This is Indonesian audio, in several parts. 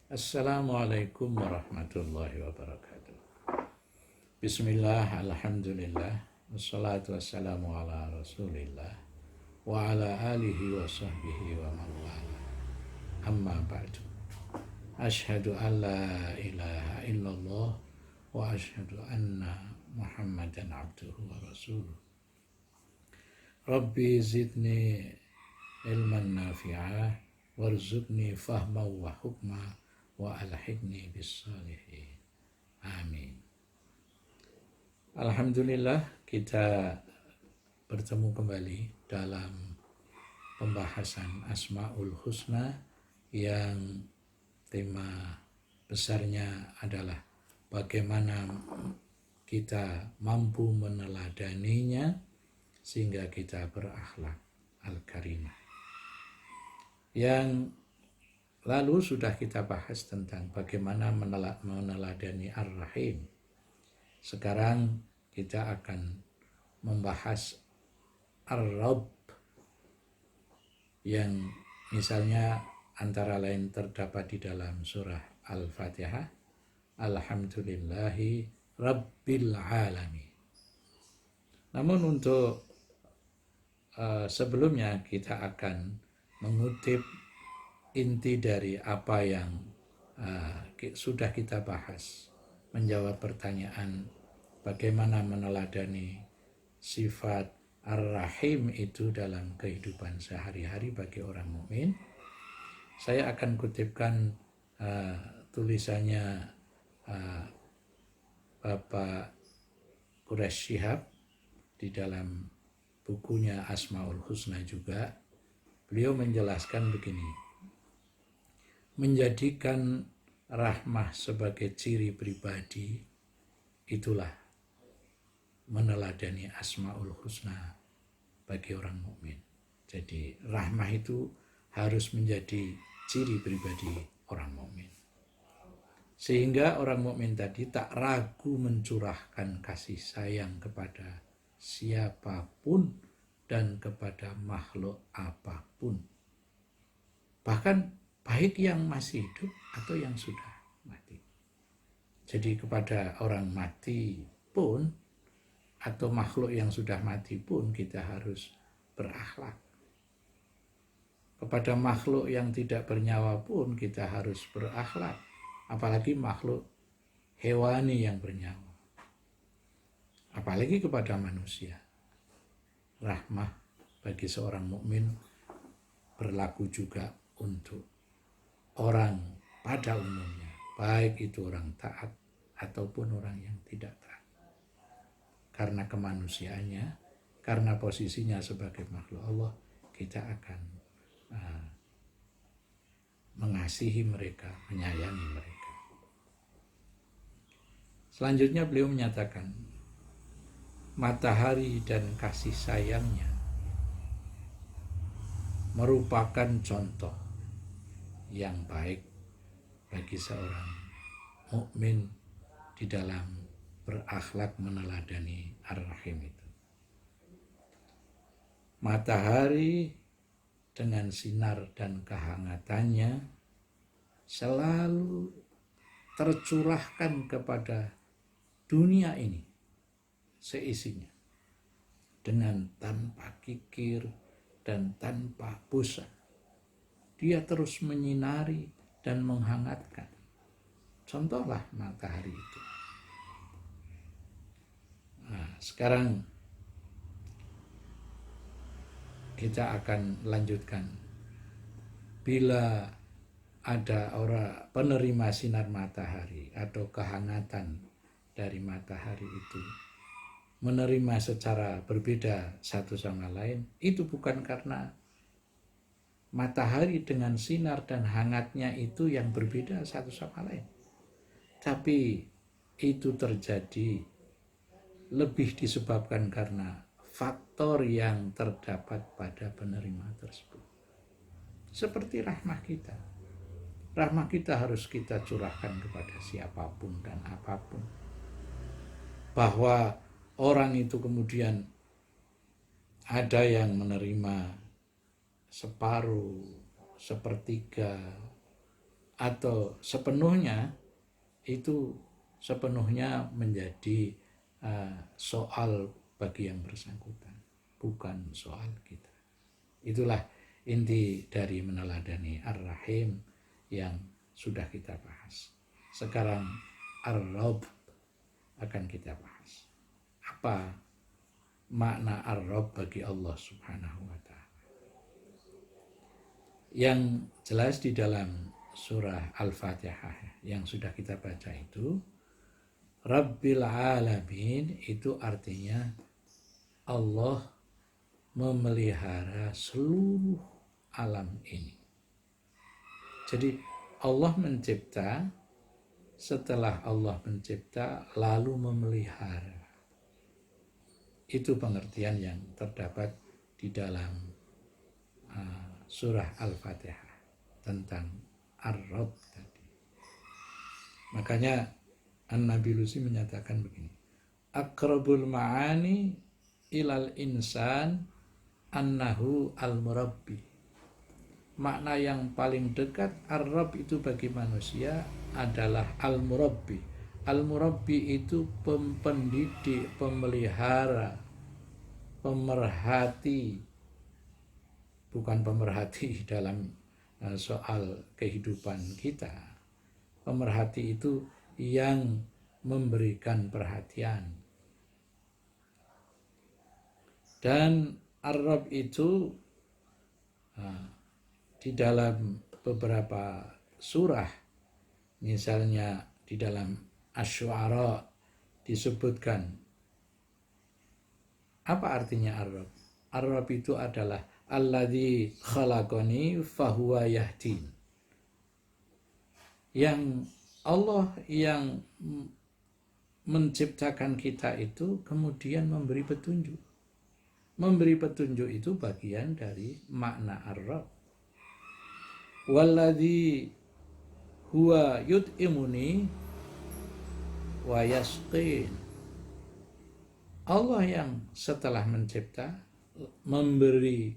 Assalamualaikum warahmatullahi wabarakatuh. Bismillah, alhamdulillah, wassalatu wassalamu ala rasulillah, wa ala alihi wa sahbihi wa man wala. Amma ba'du. Ashhadu an la ilaha illallah wa ashhadu anna Muhammadan abduhu wa rasuluh. Rabbi zidni ilman nafi'ah warzuqni fahma wa hukma wa alhiqni bis salihin. Amin. Alhamdulillah, kita bertemu kembali dalam pembahasan Asmaul Husna yang tema besarnya adalah bagaimana kita mampu meneladaninya sehingga kita berakhlak al-karimah. Yang lalu sudah kita bahas tentang bagaimana meneladani Ar-Rahim. Sekarang kita akan membahas Ar-Rabb yang misalnya antara lain terdapat di dalam surah Al-Fatihah, Alhamdulillahi Rabbil Alamin. Namun untuk sebelumnya kita akan mengutip inti dari apa yang sudah kita bahas, menjawab pertanyaan bagaimana meneladani sifat Ar-Rahim itu dalam kehidupan sehari-hari bagi orang mukmin. Saya akan kutipkan tulisannya Bapak Quraish Shihab di dalam bukunya Asmaul Husna juga. Beliau menjelaskan begini: menjadikan rahmah sebagai ciri pribadi itulah meneladani Asmaul Husna bagi orang mukmin. Jadi rahmah itu harus menjadi ciri pribadi orang mukmin, sehingga orang mukmin tadi tak ragu mencurahkan kasih sayang kepada siapapun dan kepada makhluk apapun, bahkan baik yang masih hidup atau yang sudah mati. Jadi kepada orang mati pun atau makhluk yang sudah mati pun kita harus berakhlak. Kepada makhluk yang tidak bernyawa pun kita harus berakhlak, apalagi makhluk hewani yang bernyawa, apalagi kepada manusia. Rahmah bagi seorang mukmin berlaku juga untuk orang pada umumnya, baik itu orang taat ataupun orang yang tidak taat. Karena kemanusiaannya, karena posisinya sebagai makhluk Allah, kita akan mengasihi mereka, menyayangi mereka. Selanjutnya beliau menyatakan, matahari dan kasih sayangnya merupakan contoh yang baik bagi seorang mukmin di dalam berakhlak meneladani Ar-Rahim itu. Matahari dengan sinar dan kehangatannya selalu tercurahkan kepada dunia ini seisinya dengan tanpa kikir dan tanpa bosan. Dia terus menyinari dan menghangatkan. Contohlah matahari itu. Nah, sekarang kita akan lanjutkan. Bila ada orang penerima sinar matahari atau kehangatan dari matahari itu menerima secara berbeda satu sama lain, itu bukan karena matahari dengan sinar dan hangatnya itu yang berbeda satu sama lain, tapi itu terjadi lebih disebabkan karena faktor yang terdapat pada penerima tersebut. Seperti rahmah kita. Rahmah kita harus kita curahkan kepada siapapun dan apapun. Bahwa orang itu kemudian ada yang menerima separuh, sepertiga, atau sepenuhnya itu sepenuhnya menjadi soal bagi yang bersangkutan, bukan soal kita. Itulah inti dari meneladani Ar-Rahim yang sudah kita bahas. Sekarang Ar-Rabb akan kita bahas. Apa makna Ar-Rabb bagi Allah Subhanahu wa Ta'ala? Yang jelas di dalam surah Al-Fatihah yang sudah kita baca itu, Rabbil Alamin itu artinya Allah memelihara seluruh alam ini. Jadi Allah mencipta, setelah Allah mencipta lalu memelihara. Itu pengertian yang terdapat di dalam surah Al-Fatihah tentang Ar-Rabb tadi. Makanya An-Nabi Lusi menyatakan begini, Aqrabul ma'ani ilal insan annahu al-murabbi. Makna yang paling dekat Ar-Rabb itu bagi manusia adalah al-murabbi. Al-murabbi itu pendidik, pemelihara, pemerhati, bukan pemerhati dalam soal kehidupan kita. Pemerhati itu yang memberikan perhatian. Dan Ar-Rabb itu di dalam beberapa surah, misalnya di dalam Asy-Syu'ara disebutkan. Apa artinya Ar-Rabb? Ar-Rabb itu adalah alladzi khalaqani fahuwa yahdin. Yang Allah yang menciptakan kita itu kemudian memberi petunjuk. Memberi petunjuk itu bagian dari makna Ar-Rabb. Walladzi huwa yut'imuni wa yasqin. Allah yang setelah mencipta memberi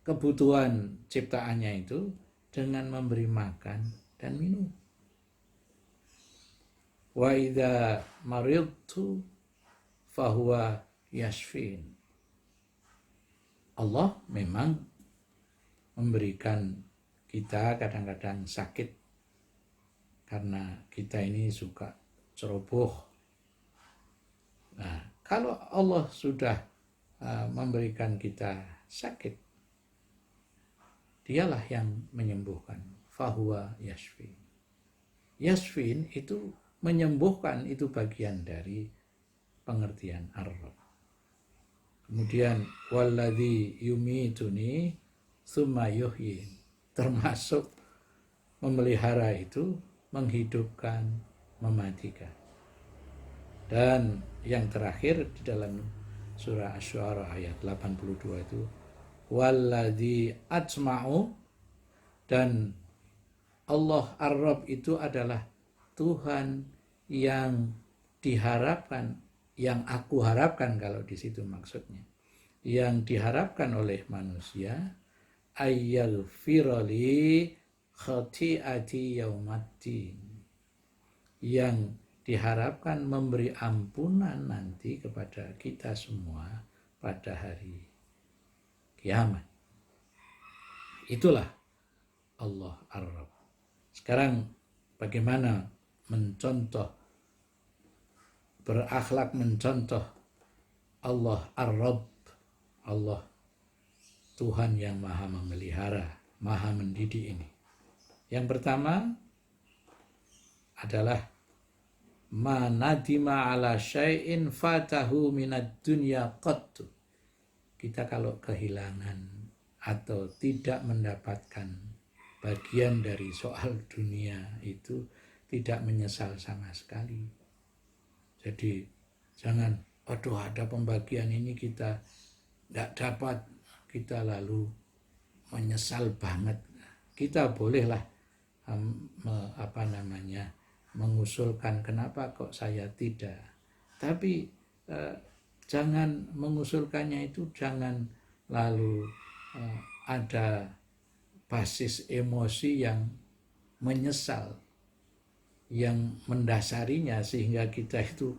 kebutuhan ciptaannya itu dengan memberi makan dan minum. Wa idza maridtu fahuwa yashfin. Allah memang memberikan kita kadang-kadang sakit karena kita ini suka ceroboh. Nah, kalau Allah sudah memberikan kita sakit, dialah yang menyembuhkan. Fahuwa yashfin. Yashfin itu menyembuhkan, itu bagian dari pengertian Ar-Rabb. Kemudian walladzi yumituni tsumma yuhyin, termasuk memelihara itu menghidupkan, mematikan. Dan yang terakhir di dalam surah Asy-Syu'ara ayat 82 itu walladzi atma'u, dan Allah Ar-Rabb itu adalah Tuhan yang diharapkan, yang aku harapkan, kalau di situ maksudnya, yang diharapkan oleh manusia, ayyalfirali khati'ati yaumaddin, yang diharapkan memberi ampunan nanti kepada kita semua pada hari kiamat. Itulah Allah Ar-Rabb. Sekarang bagaimana mencontoh, berakhlak mencontoh Allah Ar-Rabb, Allah Tuhan yang maha memelihara, maha mendidik ini. Yang pertama adalah manadima ala syai'in fatahu minad dunya qattu. Kita kalau kehilangan atau tidak mendapatkan bagian dari soal dunia itu tidak menyesal sama sekali. Jadi jangan, aduh ada pembagian ini kita tidak dapat, kita lalu menyesal banget. Kita bolehlah mengusulkan kenapa kok saya tidak. Tapi jangan mengusulkannya itu jangan lalu ada basis emosi yang menyesal yang mendasarinya sehingga kita itu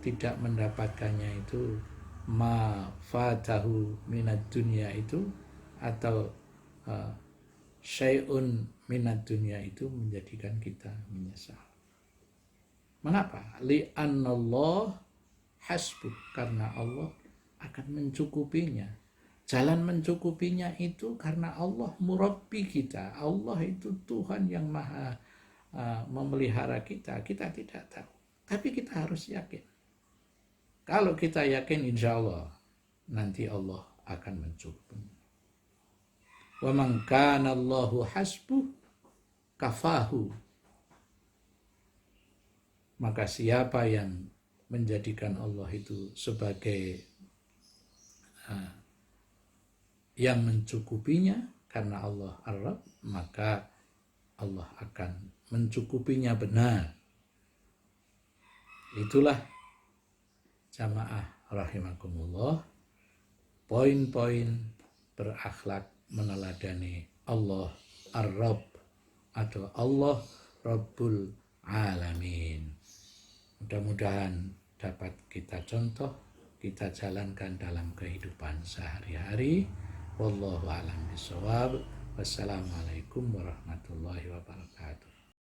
tidak mendapatkannya itu ma fatahu minat dunia itu, atau syai'un minat dunia itu menjadikan kita menyesal. Mengapa? Li'annallah hasbuh, karena Allah akan mencukupinya. Jalan mencukupinya itu karena Allah murabbi kita. Allah itu Tuhan yang maha memelihara kita. Kita tidak tahu, tapi kita harus yakin. Kalau kita yakin, insya Allah nanti Allah akan mencukupi. Wa man kana Allahu hasbuh kafahu. Maka siapa yang menjadikan Allah itu sebagai yang mencukupinya, karena Allah Ar-Rabb, maka Allah akan mencukupinya benar. Itulah jamaah rahimakumullah, poin-poin berakhlak meneladani Allah Ar-Rabb atau Allah Rabbul Alamin. Mudah-mudahan dapat kita contoh, kita jalankan dalam kehidupan sehari-hari. Wallahu a'lam bishawab. Wassalamualaikum warahmatullahi wabarakatuh.